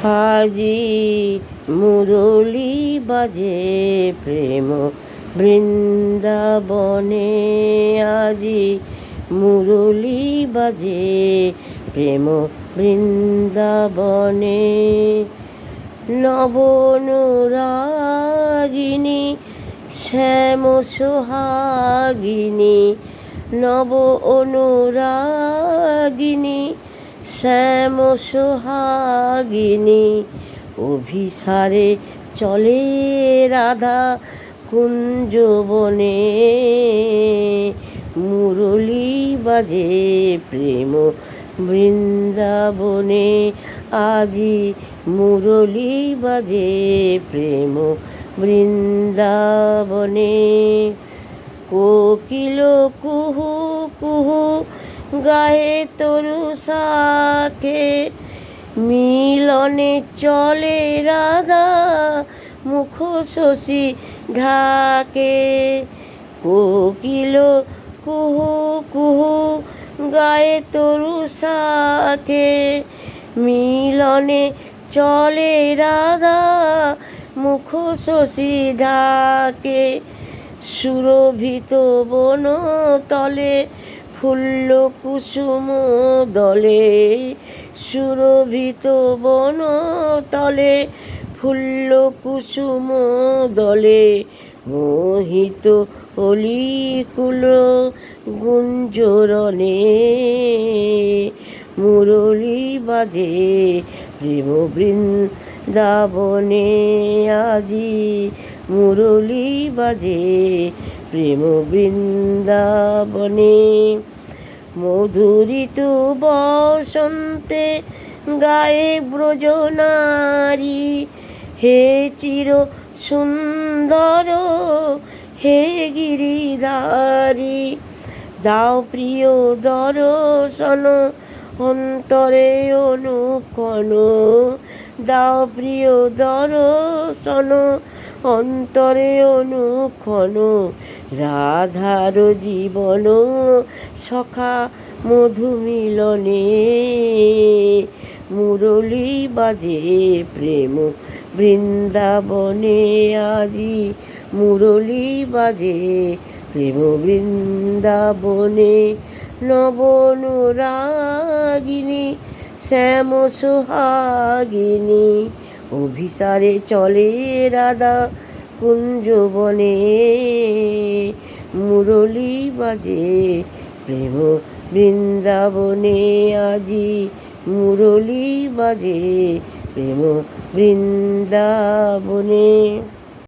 আজি মুরলী বাজে প্রেম বৃন্দাবনে, আজি মুরলী বাজে প্রেম বৃন্দাবনে। নবনুরাগিনী শ্যাম সোহাগিনী, নব অনুরাগিনী শ্যাম সোহাগিনী, অভিসারে চলে রাধা কুঞ্জবনে। মুরলী বাজে প্রেম বৃন্দাবনে, আজি মুরলী বাজে প্রেম বৃন্দাবনে। কোকিল কুহু কুহু গায়ে তরু শাকে, মিলনে চলে রাধা মুখ শশী ঢাকে। কোকিল কুহু কুহু গায়ে তরু শাকে, মিলনে চলে রাধা মুখ শশী ঢাকে। সুরভিত বন তলে ফুল্ল কুসুম দলে, সুরভিত বন তলে ফুল্ল কুসুম দলে, মোহিত অলিকুল গুঞ্জরণে। মুরলী বাজে প্রেম বৃন্দাবনে, আজি মুরলী বাজে প্রেম বৃন্দাবনে। মধুরিত বসন্তে গায়ে ব্রজনারী, হে চির সুন্দর হে গিরিধারী, দাও প্রিয় দর্শন অন্তরে অনুক্ষণ, দাও প্রিয় দর্শন অন্তরে অনুক্ষণ। রাধার জীবন সখা মধু মিলনে, মুরলী বাজে প্রেম বৃন্দাবনে, আজি মুরলী বাজে প্রেম বৃন্দাবনে। নবনুরাগিনী শ্যাম সোহাগিনী, অভিসারে চলে রাধা কুঞ্জবনে। মুরলী বাজে প্রেম বৃন্দাবনে, আজি মুরলী বাজে প্রেম বৃন্দাবনে।